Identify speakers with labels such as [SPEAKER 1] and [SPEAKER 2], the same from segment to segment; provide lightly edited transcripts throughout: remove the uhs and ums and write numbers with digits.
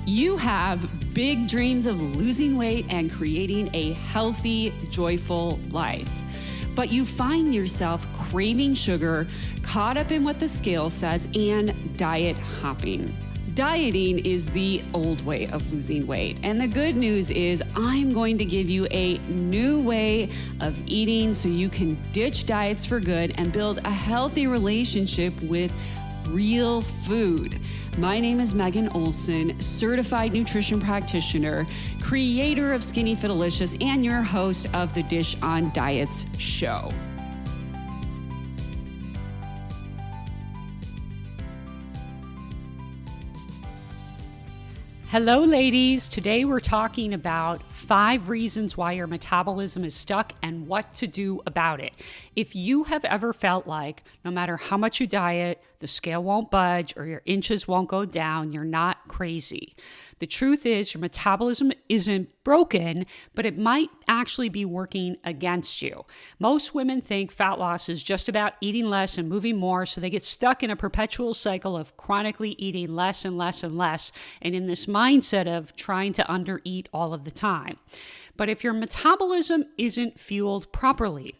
[SPEAKER 1] You have big dreams of losing weight and creating a healthy, joyful life. But you find yourself craving sugar, caught up in what the scale says, and diet hopping. Dieting is the old way of losing weight. And the good news is I'm going to give you a new way of eating so you can ditch diets for good and build a healthy relationship with real food. My name is Megan Olson, certified nutrition practitioner, creator of Skinny Fitalicious, and your host of the Dish on Diets show.
[SPEAKER 2] Hello, ladies. Today we're talking about 5 reasons why your metabolism is stuck and what to do about it. If you have ever felt like no matter how much you diet, the scale won't budge or your inches won't go down, you're not crazy. The truth is your metabolism isn't broken, but it might actually be working against you. Most women think fat loss is just about eating less and moving more, so they get stuck in a perpetual cycle of chronically eating less and less and less, and in this mindset of trying to undereat all of the time. But if your metabolism isn't fueled properly,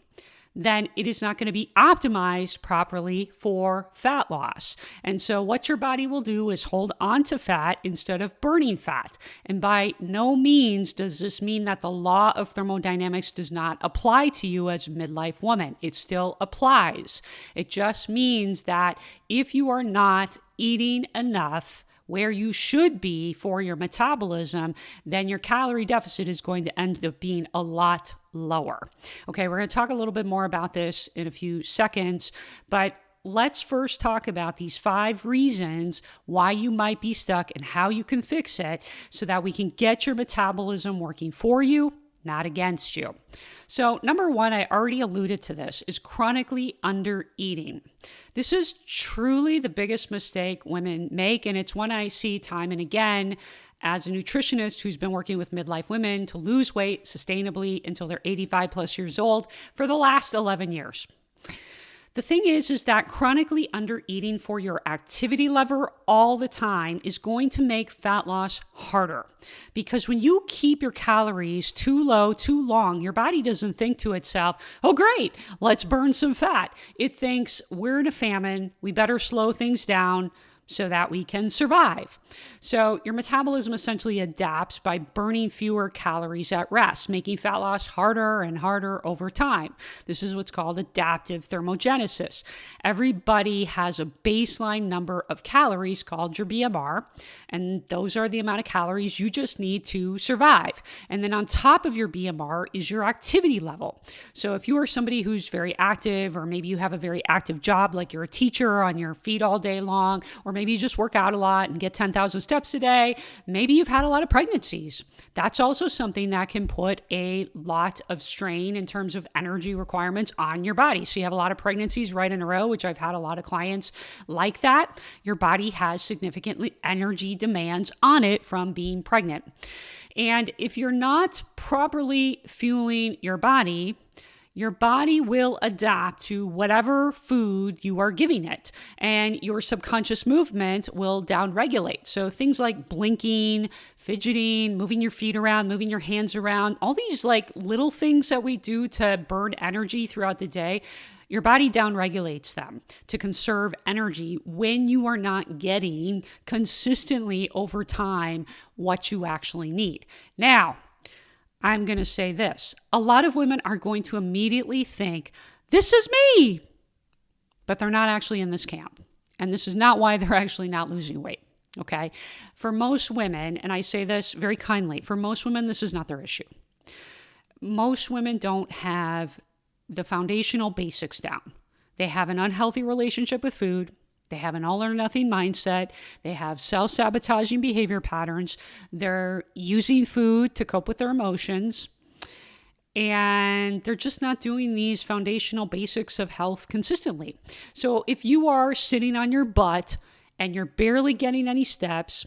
[SPEAKER 2] then it is not going to be optimized properly for fat loss. And so what your body will do is hold on to fat instead of burning fat. And by no means does this mean that the law of thermodynamics does not apply to you as a midlife woman. It still applies. It just means that if you are not eating enough where you should be for your metabolism, then your calorie deficit is going to end up being a lot lower. Okay, we're going to talk a little bit more about this in a few seconds, but let's first talk about these 5 reasons why you might be stuck and how you can fix it so that we can get your metabolism working for you, not against you. So number 1, I already alluded to this, is chronically undereating. This is truly the biggest mistake women make, and it's one I see time and again as a nutritionist who's been working with midlife women to lose weight sustainably until they're 85 plus years old for the last 11 years. The thing is that chronically undereating for your activity level all the time is going to make fat loss harder. Because when you keep your calories too low, too long, your body doesn't think to itself, oh great, let's burn some fat. It thinks we're in a famine, we better slow things down so that we can survive. So your metabolism essentially adapts by burning fewer calories at rest, making fat loss harder and harder over time. This is what's called adaptive thermogenesis. Everybody has a baseline number of calories called your BMR, and those are the amount of calories you just need to survive. And then on top of your BMR is your activity level. So if you are somebody who's very active, or maybe you have a very active job, like you're a teacher on your feet all day long, or maybe you just work out a lot and get 10,000 steps a day. Maybe you've had a lot of pregnancies. That's also something that can put a lot of strain in terms of energy requirements on your body. So you have a lot of pregnancies right in a row, which I've had a lot of clients like that. Your body has significant energy demands on it from being pregnant. And if you're not properly fueling your body will adapt to whatever food you are giving it, and your subconscious movement will downregulate. So things like blinking, fidgeting, moving your feet around, moving your hands around, all these like little things that we do to burn energy throughout the day, your body downregulates them to conserve energy when you are not getting consistently over time what you actually need. Now, I'm going to say this. A lot of women are going to immediately think, this is me, but they're not actually in this camp. And this is not why they're actually not losing weight, okay? For most women, and I say this very kindly, for most women, this is not their issue. Most women don't have the foundational basics down. They have an unhealthy relationship with food. They have an all or nothing mindset. They have self-sabotaging behavior patterns. They're using food to cope with their emotions. And they're just not doing these foundational basics of health consistently. So if you are sitting on your butt and you're barely getting any steps,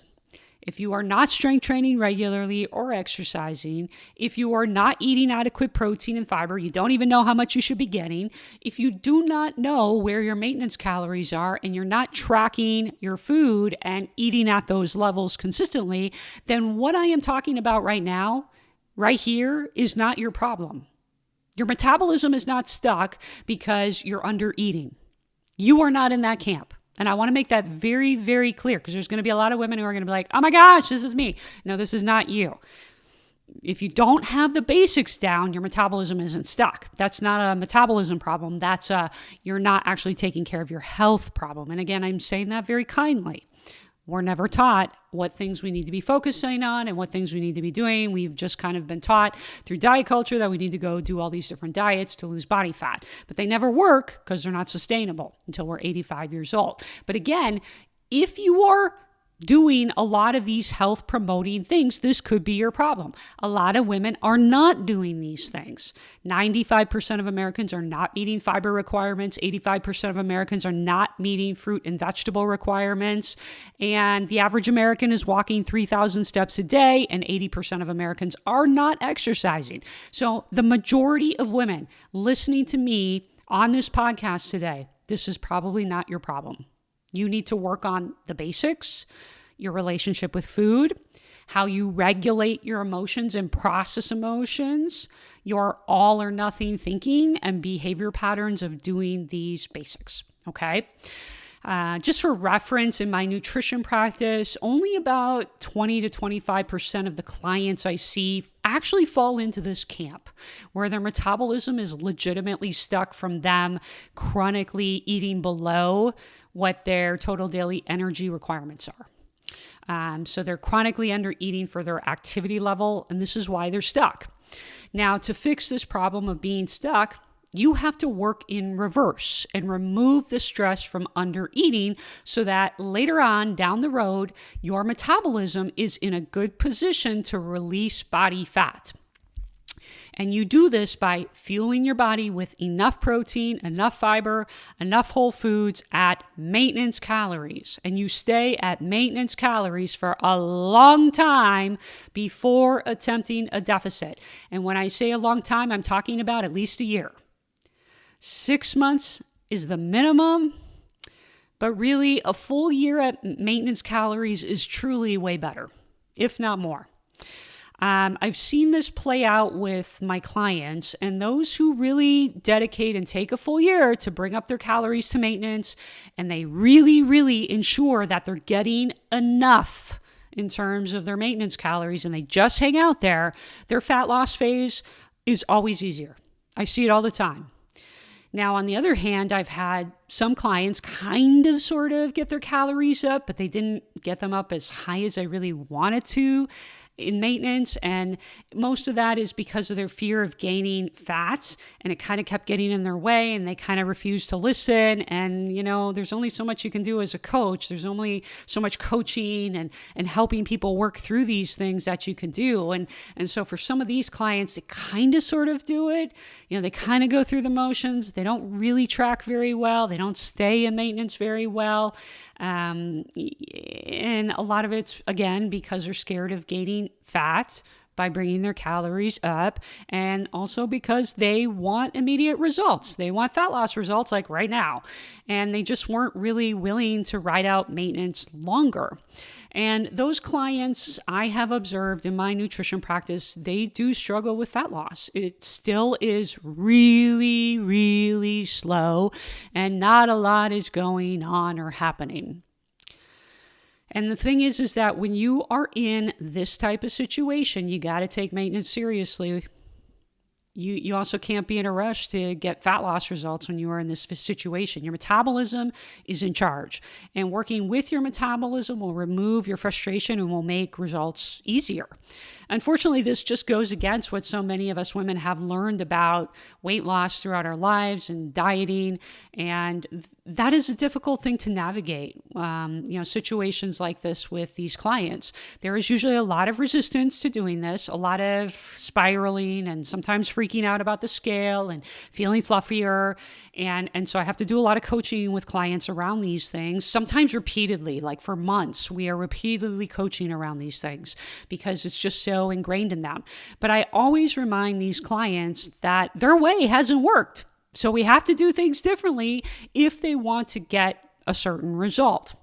[SPEAKER 2] if you are not strength training regularly or exercising, if you are not eating adequate protein and fiber, you don't even know how much you should be getting, if you do not know where your maintenance calories are and you're not tracking your food and eating at those levels consistently, then what I am talking about right now, right here, is not your problem. Your metabolism is not stuck because you're under eating. You are not in that camp. And I want to make that very, very clear, because there's going to be a lot of women who are going to be like, oh my gosh, this is me. No, this is not you. If you don't have the basics down, your metabolism isn't stuck. That's not a metabolism problem. That's you're not actually taking care of your health problem. And again, I'm saying that very kindly. We're never taught what things we need to be focusing on and what things we need to be doing. We've just kind of been taught through diet culture that we need to go do all these different diets to lose body fat. But they never work because they're not sustainable until we're 85 years old. But again, if you are doing a lot of these health promoting things, this could be your problem. A lot of women are not doing these things. 95% of Americans are not meeting fiber requirements. 85% of Americans are not meeting fruit and vegetable requirements. And the average American is walking 3,000 steps a day, and 80% of Americans are not exercising. So the majority of women listening to me on this podcast today, this is probably not your problem. You need to work on the basics, your relationship with food, how you regulate your emotions and process emotions, your all or nothing thinking and behavior patterns of doing these basics, okay? Just for reference, in my nutrition practice, only about 20 to 25% of the clients I see actually fall into this camp, where their metabolism is legitimately stuck from them chronically eating below what their total daily energy requirements are. So they're chronically under eating for their activity level, and this is why they're stuck. Now, to fix this problem of being stuck, you have to work in reverse and remove the stress from under eating so that later on down the road, your metabolism is in a good position to release body fat. And you do this by fueling your body with enough protein, enough fiber, enough whole foods at maintenance calories. And you stay at maintenance calories for a long time before attempting a deficit. And when I say a long time, I'm talking about at least a year. 6 months is the minimum, but really a full year at maintenance calories is truly way better, if not more. I've seen this play out with my clients, and those who really dedicate and take a full year to bring up their calories to maintenance, and they really, really ensure that they're getting enough in terms of their maintenance calories, and they just hang out there, their fat loss phase is always easier. I see it all the time. Now, on the other hand, I've had some clients kind of sort of get their calories up, but they didn't get them up as high as I really wanted to in maintenance. And most of that is because of their fear of gaining fat, and it kind of kept getting in their way, and they kind of refused to listen. And, you know, there's only so much you can do as a coach. There's only so much coaching and helping people work through these things that you can do. And so for some of these clients, they kind of sort of do it. You know, they kind of go through the motions. They don't really track very well. They don't stay in maintenance very well. And a lot of it's, again, because they're scared of gaining fat by bringing their calories up, and also because they want immediate results. They want fat loss results like right now, and they just weren't really willing to ride out maintenance longer. And those clients I have observed in my nutrition practice, they do struggle with fat loss. It still is really, really slow, and not a lot is going on or happening. And the thing is that when you are in this type of situation, you got to take maintenance seriously. You also can't be in a rush to get fat loss results when you are in this situation. Your metabolism is in charge, and working with your metabolism will remove your frustration and will make results easier. Unfortunately, this just goes against what so many of us women have learned about weight loss throughout our lives and dieting, and that is a difficult thing to navigate. Situations like this with these clients, there is usually a lot of resistance to doing this, a lot of spiraling, and sometimes freaking out about the scale and feeling fluffier. And so I have to do a lot of coaching with clients around these things, sometimes repeatedly, like for months. We are repeatedly coaching around these things because it's just so ingrained in them. But I always remind these clients that their way hasn't worked. So we have to do things differently if they want to get a certain result.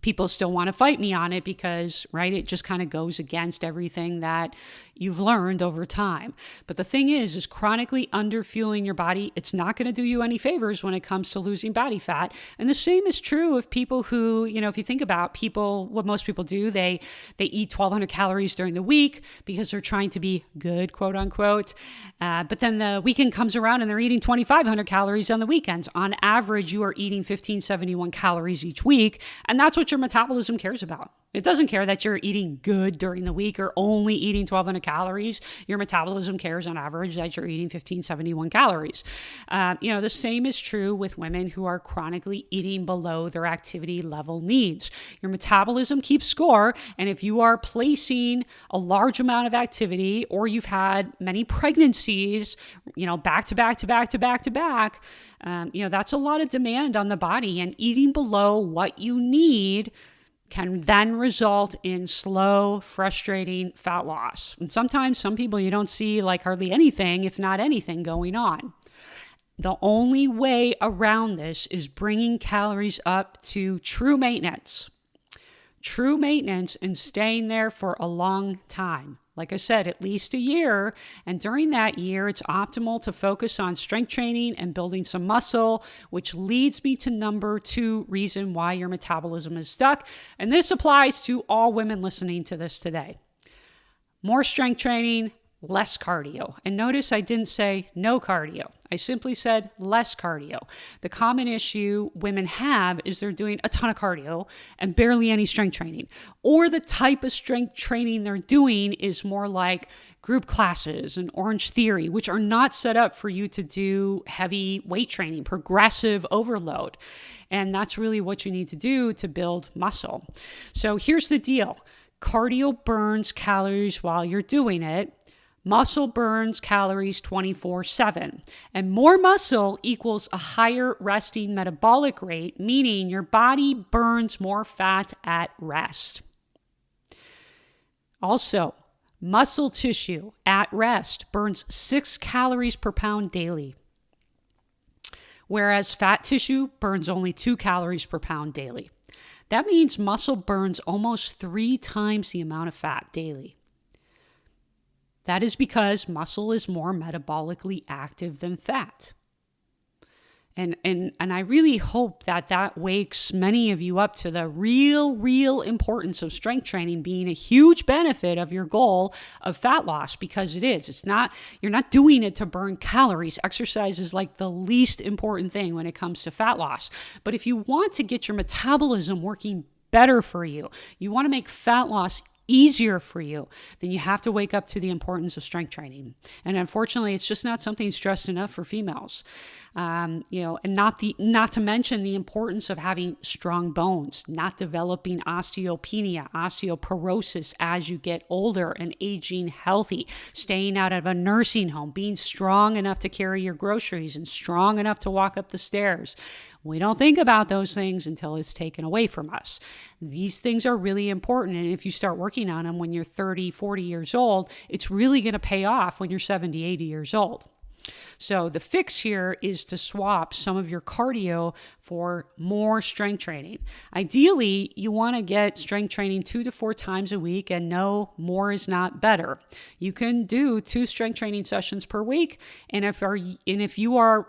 [SPEAKER 2] People still want to fight me on it because, right, it just kind of goes against everything that you've learned over time. But the thing is chronically underfueling your body, it's not going to do you any favors when it comes to losing body fat. And the same is true of people who, if you think about people, what most people do, they eat 1,200 calories during the week because they're trying to be good, quote unquote. But then the weekend comes around and they're eating 2,500 calories on the weekends. On average, you are eating 1,571 calories each week. And that's what your metabolism cares about. It doesn't care that you're eating good during the week or only eating 1,200 calories. Your metabolism cares on average that you're eating 1,571 calories. The same is true with women who are chronically eating below their activity level needs. Your metabolism keeps score. And if you are placing a large amount of activity or you've had many pregnancies, back to back to back to back to back, that's a lot of demand on the body, and eating below what you need can then result in slow, frustrating fat loss. And sometimes some people you don't see like hardly anything, if not anything, going on. The only way around this is bringing calories up to true maintenance. True maintenance and staying there for a long time. Like I said, at least a year. And during that year, it's optimal to focus on strength training and building some muscle, which leads me to number 2 reason why your metabolism is stuck. And this applies to all women listening to this today. More strength training, less cardio. And notice I didn't say no cardio. I simply said less cardio. The common issue women have is they're doing a ton of cardio and barely any strength training. Or the type of strength training they're doing is more like group classes and Orange Theory, which are not set up for you to do heavy weight training, progressive overload. And that's really what you need to do to build muscle. So here's the deal. Cardio burns calories while you're doing it. Muscle burns calories 24/7, and more muscle equals a higher resting metabolic rate, meaning your body burns more fat at rest. Also, muscle tissue at rest burns 6 calories per pound daily, whereas fat tissue burns only 2 calories per pound daily. That means muscle burns almost 3 times the amount of fat daily. That is because muscle is more metabolically active than fat. And I really hope that wakes many of you up to the real importance of strength training being a huge benefit of your goal of fat loss, because it is. It's not, you're not doing it to burn calories. Exercise is like the least important thing when it comes to fat loss. But if you want to get your metabolism working better for you, you want to make fat loss easier for you, then you have to wake up to the importance of strength training. And unfortunately, it's just not something stressed enough for females. And not to mention the importance of having strong bones, not developing osteopenia, osteoporosis as you get older, and aging healthy, staying out of a nursing home, being strong enough to carry your groceries and strong enough to walk up the stairs. We don't think about those things until it's taken away from us. These things are really important. And if you start working on them when you're 30, 40 years old, it's really going to pay off when you're 70, 80 years old. So the fix here is to swap some of your cardio for more strength training. Ideally, you want to get strength training 2 to 4 times a week, and no, more is not better. You can do 2 strength training sessions per week, and if you are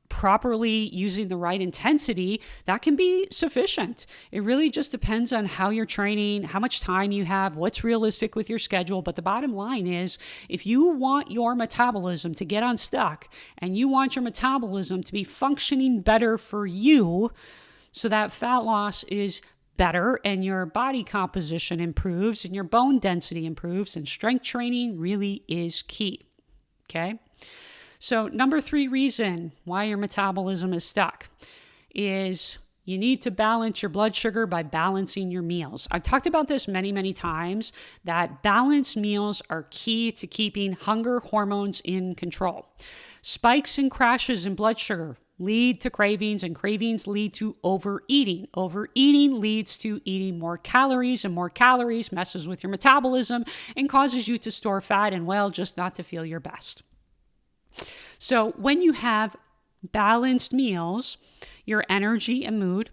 [SPEAKER 2] properly using the right intensity, that can be sufficient. It really just depends on how you're training, how much time you have, what's realistic with your schedule. But the bottom line is, if you want your metabolism to get unstuck and you want your metabolism to be functioning better for you so that fat loss is better and your body composition improves and your bone density improves, and strength training really is key. Okay? So number 3 reason why your metabolism is stuck is You need to balance your blood sugar by balancing your meals. I've talked about this many, many times, that balanced meals are key to keeping hunger hormones in control. Spikes and crashes in blood sugar lead to cravings, and cravings lead to overeating. Overeating leads to eating more calories, and more calories messes with your metabolism and causes you to store fat and, well, just not to feel your best. So when you have balanced meals, your energy and mood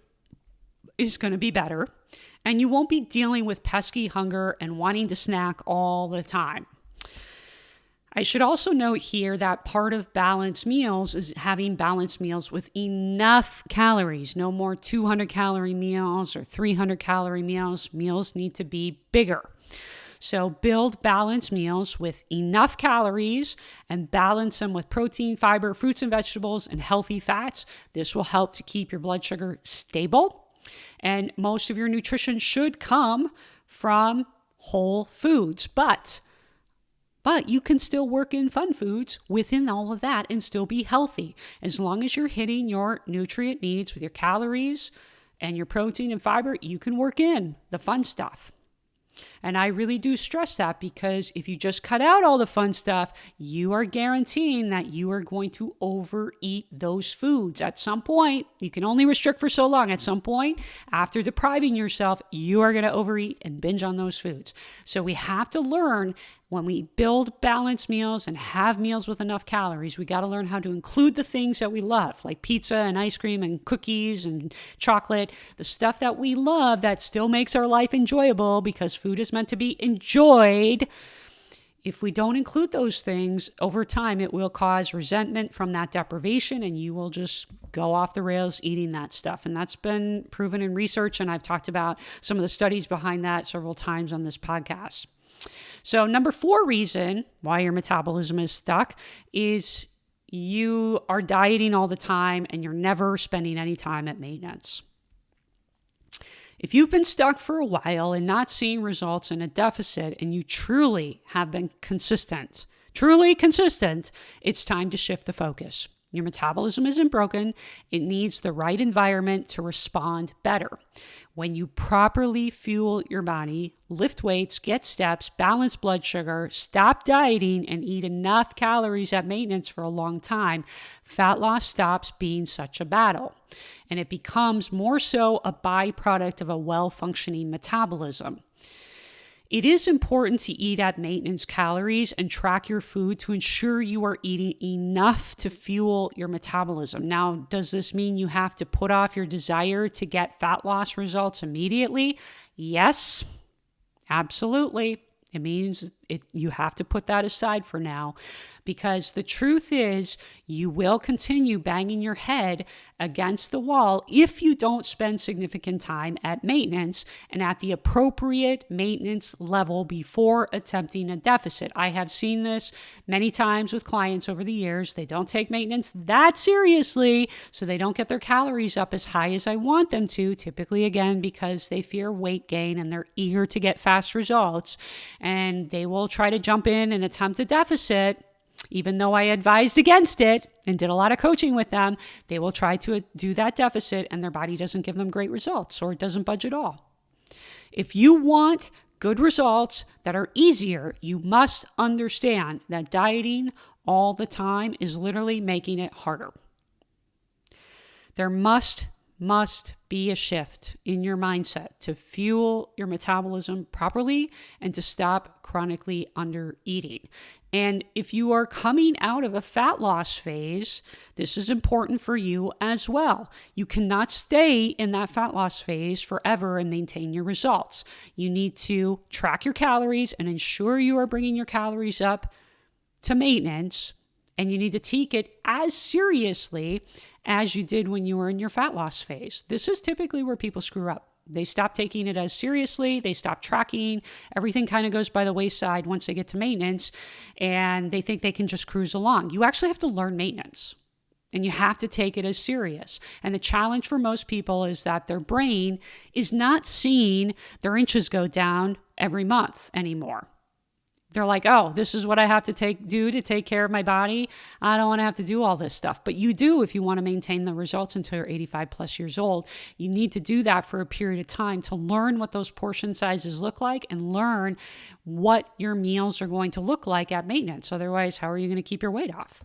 [SPEAKER 2] is going to be better, and you won't be dealing with pesky hunger and wanting to snack all the time. I should also note here that part of balanced meals is having balanced meals with enough calories. No more 200-calorie meals or 300-calorie meals. Meals need to be bigger. So build balanced meals with enough calories and balance them with protein, fiber, fruits and vegetables, and healthy fats. This will help to keep your blood sugar stable. And most of your nutrition should come from whole foods. But you can still work in fun foods within all of that and still be healthy. As long as you're hitting your nutrient needs with your calories and your protein and fiber, you can work in the fun stuff. And I really do stress that, because if you just cut out all the fun stuff, you are guaranteeing that you are going to overeat those foods. At some point, you can only restrict for so long. At some point, after depriving yourself, you are going to overeat and binge on those foods. So we have to learn, when we build balanced meals and have meals with enough calories, we got to learn how to include the things that we love, like pizza and ice cream and cookies and chocolate, the stuff that we love that still makes our life enjoyable, because food is meant to be enjoyed. If we don't include those things, over time, it will cause resentment from that deprivation, and you will just go off the rails eating that stuff. And that's been proven in research, and I've talked about some of the studies behind that several times on this podcast. So number 4 reason why your metabolism is stuck is you are dieting all the time and you're never spending any time at maintenance. If you've been stuck for a while and not seeing results in a deficit, and you truly have been consistent, it's time to shift the focus. Your metabolism isn't broken. It needs the right environment to respond better. When you properly fuel your body, lift weights, get steps, balance blood sugar, stop dieting, and eat enough calories at maintenance for a long time, fat loss stops being such a battle. And it becomes more so a byproduct of a well-functioning metabolism. It is important to eat at maintenance calories and track your food to ensure you are eating enough to fuel your metabolism. Now, does this mean you have to put off your desire to get fat loss results immediately? Yes, absolutely. It means you have to put that aside for now, because the truth is you will continue banging your head against the wall if you don't spend significant time at maintenance and at the appropriate maintenance level before attempting a deficit. I have seen this many times with clients over the years. They don't take maintenance that seriously, so they don't get their calories up as high as I want them to, typically, again, because they fear weight gain and they're eager to get fast results, and they will try to jump in and attempt a deficit. Even though I advised against it and did a lot of coaching with them, they will try to do that deficit and their body doesn't give them great results, or it doesn't budge at all. If you want good results that are easier, you must understand that dieting all the time is literally making it harder. There must be a shift in your mindset to fuel your metabolism properly and to stop chronically under eating. And if you are coming out of a fat loss phase, this is important for you as well. You cannot stay in that fat loss phase forever and maintain your results. You need to track your calories and ensure you are bringing your calories up to maintenance, and you need to take it as seriously as you did when you were in your fat loss phase. This is typically where people screw up. They stop taking it as seriously. They stop tracking. Everything kind of goes by the wayside once they get to maintenance, and they think they can just cruise along. You actually have to learn maintenance, and you have to take it as serious. And the challenge for most people is that their brain is not seeing their inches go down every month anymore. They're like, oh, this is what I have to do to take care of my body. I don't want to have to do all this stuff. But you do if you want to maintain the results until you're 85 plus years old. You need to do that for a period of time to learn what those portion sizes look like and learn what your meals are going to look like at maintenance. Otherwise, how are you going to keep your weight off?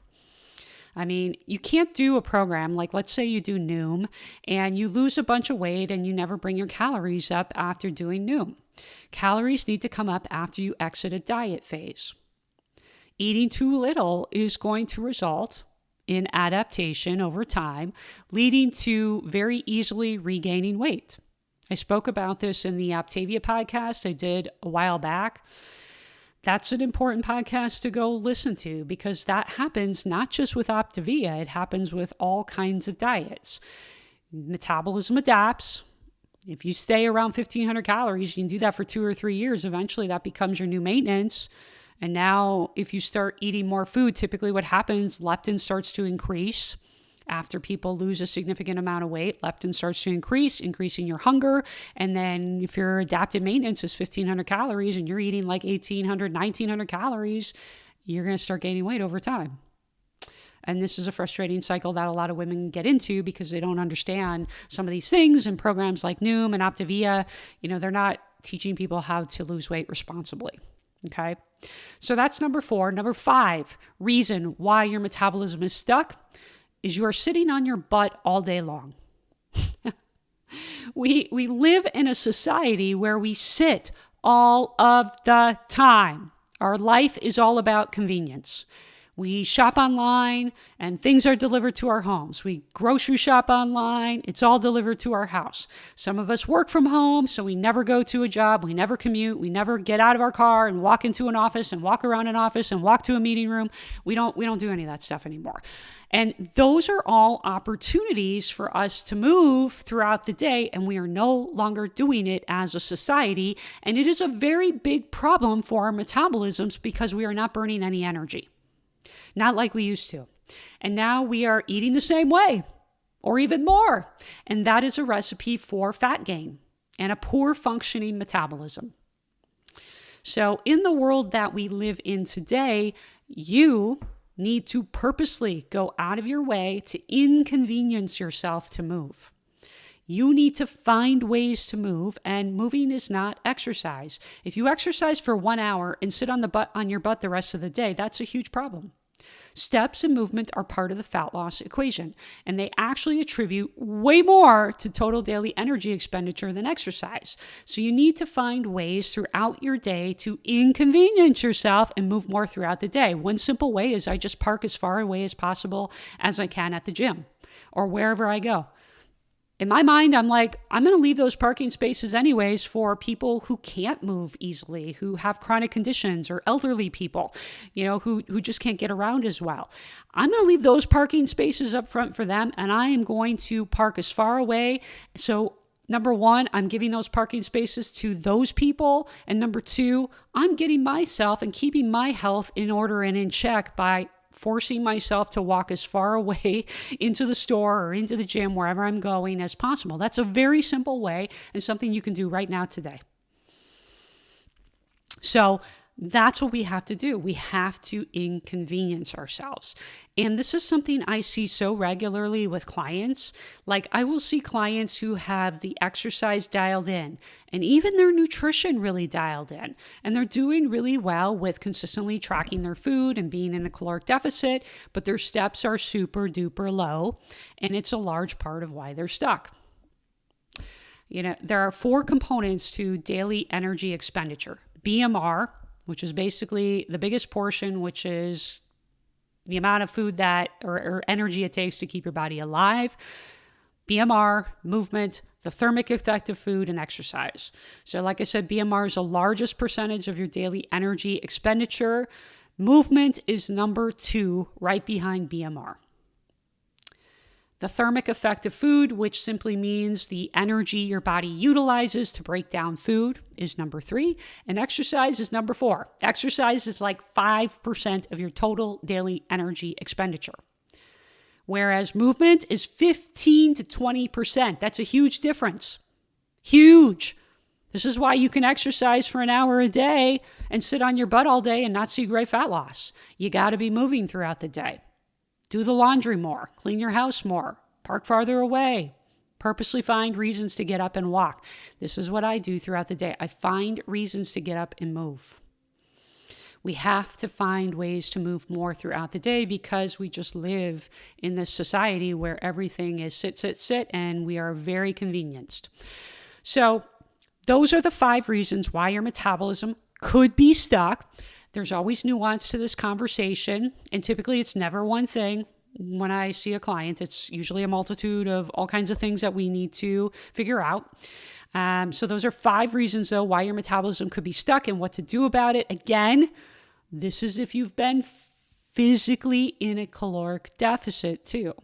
[SPEAKER 2] I mean, you can't do a program like, let's say you do Noom and you lose a bunch of weight and you never bring your calories up after doing Noom. Calories need to come up after you exit a diet phase. Eating too little is going to result in adaptation over time, leading to very easily regaining weight. I spoke about this in the Optavia podcast I did a while back. That's an important podcast to go listen to because that happens not just with Optavia, it happens with all kinds of diets. Metabolism adapts. If you stay around 1,500 calories, you can do that for 2 or 3 years. Eventually, that becomes your new maintenance. And now, if you start eating more food, typically what happens, leptin starts to increase. After people lose a significant amount of weight, leptin starts to increase, increasing your hunger. And then if your adapted maintenance is 1,500 calories and you're eating like 1,800, 1,900 calories, you're going to start gaining weight over time. And this is a frustrating cycle that a lot of women get into because they don't understand some of these things. And programs like Noom and Optavia, they're not teaching people how to lose weight responsibly. Okay. So that's number 4. Number 5, reason why your metabolism is stuck is you are sitting on your butt all day long. We live in a society where we sit all of the time. Our life is all about convenience. We shop online and things are delivered to our homes. We grocery shop online. It's all delivered to our house. Some of us work from home, so we never go to a job. We never commute. We never get out of our car and walk into an office and walk around an office and walk to a meeting room. We don't do any of that stuff anymore. And those are all opportunities for us to move throughout the day, and we are no longer doing it as a society. And it is a very big problem for our metabolisms because we are not burning any energy. Not like we used to. And now we are eating the same way or even more. And that is a recipe for fat gain and a poor functioning metabolism. So in the world that we live in today, you need to purposely go out of your way to inconvenience yourself to move. You need to find ways to move, and moving is not exercise. If you exercise for 1 hour and sit on your butt the rest of the day, that's a huge problem. Steps and movement are part of the fat loss equation, and they actually attribute way more to total daily energy expenditure than exercise. So you need to find ways throughout your day to inconvenience yourself and move more throughout the day. One simple way is I just park as far away as possible as I can at the gym or wherever I go. In my mind, I'm like, I'm going to leave those parking spaces anyways for people who can't move easily, who have chronic conditions, or elderly people, who just can't get around as well. I'm going to leave those parking spaces up front for them, and I am going to park as far away. So number 1, I'm giving those parking spaces to those people. And number 2, I'm getting myself and keeping my health in order and in check by forcing myself to walk as far away into the store or into the gym, wherever I'm going, as possible. That's a very simple way and something you can do right now today. So that's what we have to do. We have to inconvenience ourselves. And this is something I see so regularly with clients. Like, I will see clients who have the exercise dialed in and even their nutrition really dialed in. And they're doing really well with consistently tracking their food and being in a caloric deficit, but their steps are super duper low. And it's a large part of why they're stuck. There are 4 components to daily energy expenditure. BMR, which is basically the biggest portion, which is the amount of food that or energy it takes to keep your body alive. BMR, movement, the thermic effect of food, and exercise. So like I said, BMR is the largest percentage of your daily energy expenditure. Movement is number 2, right behind BMR. The thermic effect of food, which simply means the energy your body utilizes to break down food, is number 3. And exercise is number 4. Exercise is like 5% of your total daily energy expenditure. Whereas movement is 15 to 20%. That's a huge difference. Huge. This is why you can exercise for an hour a day and sit on your butt all day and not see great fat loss. You got to be moving throughout the day. Do the laundry more, clean your house more, park farther away, purposely find reasons to get up and walk. This is what I do throughout the day. I find reasons to get up and move. We have to find ways to move more throughout the day because we just live in this society where everything is sit, sit, sit, and we are very convenienced. So those are the 5 reasons why your metabolism could be stuck. There's always nuance to this conversation, and typically it's never one thing. When I see a client, it's usually a multitude of all kinds of things that we need to figure out. So those are 5 reasons, though, why your metabolism could be stuck and what to do about it. Again, this is if you've been physically in a caloric deficit, too.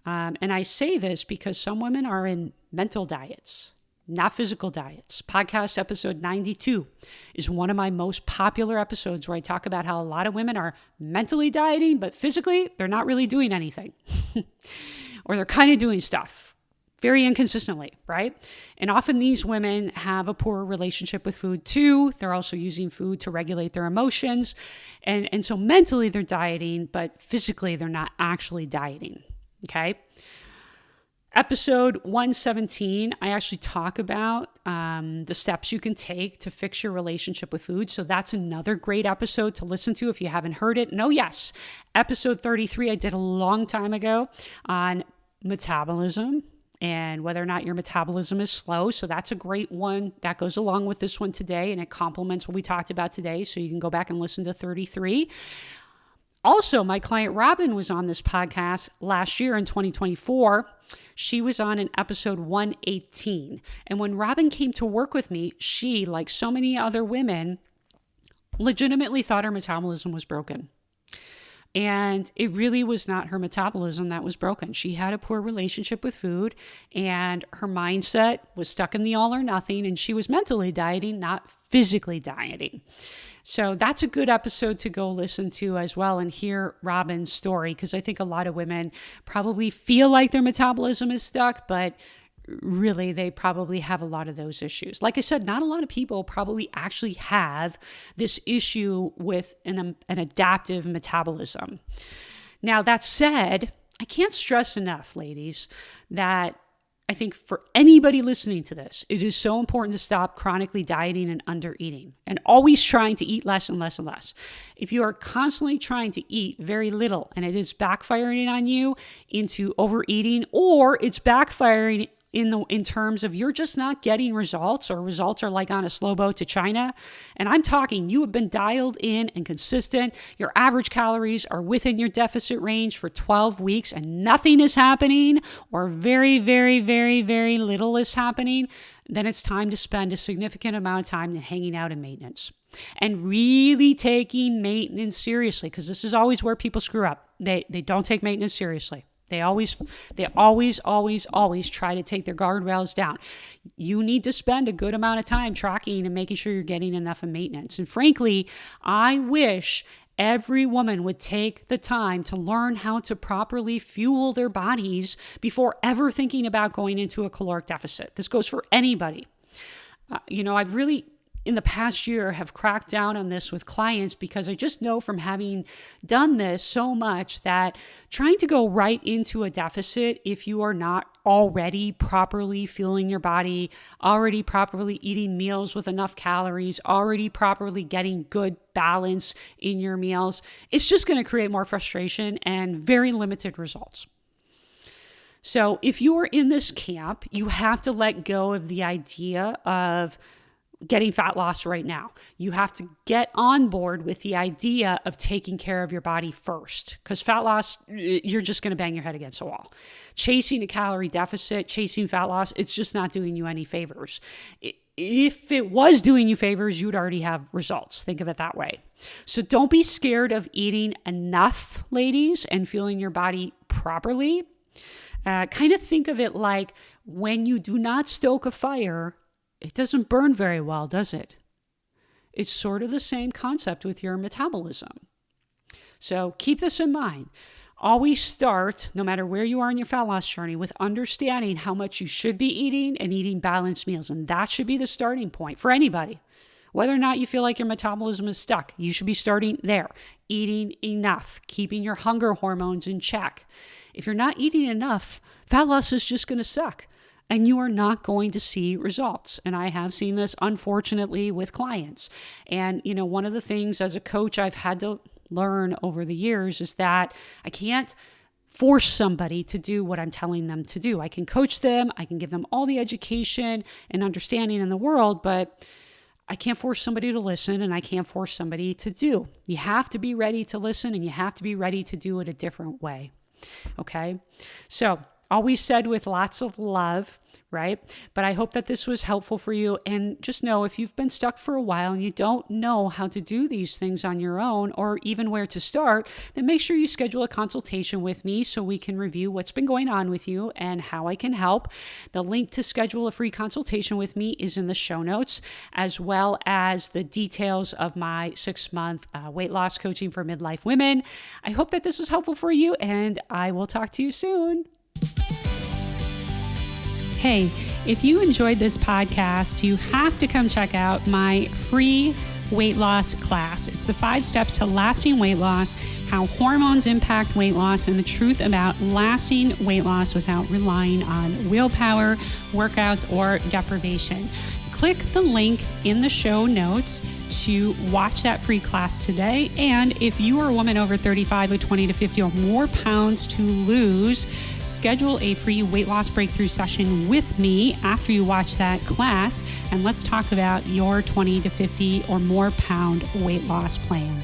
[SPEAKER 2] And I say this because some women are in mental diets, not physical diets. Podcast episode 92 is one of my most popular episodes where I talk about how a lot of women are mentally dieting, but physically, they're not really doing anything. Or they're kind of doing stuff very inconsistently, right? And often these women have a poor relationship with food too. They're also using food to regulate their emotions. And so mentally they're dieting, but physically they're not actually dieting, okay? Episode 117, I actually talk about the steps you can take to fix your relationship with food. So that's another great episode to listen to if you haven't heard it. And oh yes, episode 33 I did a long time ago on metabolism and whether or not your metabolism is slow. So that's a great one that goes along with this one today, and it complements what we talked about today. So you can go back and listen to 33. Also, my client Robin was on this podcast last year in 2024. She was on in episode 118. And when Robin came to work with me, she, like so many other women, legitimately thought her metabolism was broken. And it really was not her metabolism that was broken. She had a poor relationship with food, and her mindset was stuck in the all or nothing, and she was mentally dieting, not physically dieting. So that's a good episode to go listen to as well and hear Robin's story, because I think a lot of women probably feel like their metabolism is stuck, but really they probably have a lot of those issues. Like I said, not a lot of people probably actually have this issue with an adaptive metabolism. Now, that said, I can't stress enough, ladies, that I think for anybody listening to this, it is so important to stop chronically dieting and under eating and always trying to eat less and less and less. If you are constantly trying to eat very little and it is backfiring on you into overeating, or it's backfiring in terms of you're just not getting results, or results are like on a slow boat to China. And I'm talking, you have been dialed in and consistent. Your average calories are within your deficit range for 12 weeks and nothing is happening, or very, very, very, very little is happening. Then it's time to spend a significant amount of time hanging out in maintenance and really taking maintenance seriously, because this is always where people screw up. They don't take maintenance seriously. They always try to take their guardrails down. You need to spend a good amount of time tracking and making sure you're getting enough of maintenance. And frankly, I wish every woman would take the time to learn how to properly fuel their bodies before ever thinking about going into a caloric deficit. This goes for anybody. I've really, in the past year, have cracked down on this with clients, because I just know from having done this so much that trying to go right into a deficit if you are not already properly fueling your body, already properly eating meals with enough calories, already properly getting good balance in your meals, it's just going to create more frustration and very limited results. So if you are in this camp, you have to let go of the idea of getting fat loss right now. You have to get on board with the idea of taking care of your body first, because fat loss, you're just going to bang your head against a wall. Chasing a calorie deficit, chasing fat loss, it's just not doing you any favors. If it was doing you favors, you'd already have results. Think of it that way. So don't be scared of eating enough, ladies, and fueling your body properly. Kind of think of it like when you do not stoke a fire, it doesn't burn very well, does it? It's sort of the same concept with your metabolism. So keep this in mind. always start, no matter where you are in your fat loss journey, with understanding how much you should be eating and eating balanced meals. And that should be the starting point for anybody. Whether or not you feel like your metabolism is stuck, you should be starting there. Eating enough, keeping your hunger hormones in check. If you're not eating enough, fat loss is just going to suck and you are not going to see results. And I have seen this, unfortunately, with clients. And, one of the things as a coach I've had to learn over the years is that I can't force somebody to do what I'm telling them to do. I can coach them, I can give them all the education and understanding in the world, but I can't force somebody to listen and I can't force somebody to do. You have to be ready to listen and you have to be ready to do it a different way. Okay? So, always said with lots of love, right? But I hope that this was helpful for you. And just know, if you've been stuck for a while and you don't know how to do these things on your own or even where to start, then make sure you schedule a consultation with me so we can review what's been going on with you and how I can help. The link to schedule a free consultation with me is in the show notes, as well as the details of my 6-month weight loss coaching for midlife women. I hope that this was helpful for you, and I will talk to you soon. Hey, if you enjoyed this podcast, you have to come check out my free weight loss class. It's the 5 steps to lasting weight loss, how hormones impact weight loss, and the truth about lasting weight loss without relying on willpower, workouts, or deprivation. Click the link in the show notes to watch that free class today. And if you are a woman over 35 with 20 to 50 or more pounds to lose, schedule a free weight loss breakthrough session with me after you watch that class. And let's talk about your 20 to 50 or more pound weight loss plan.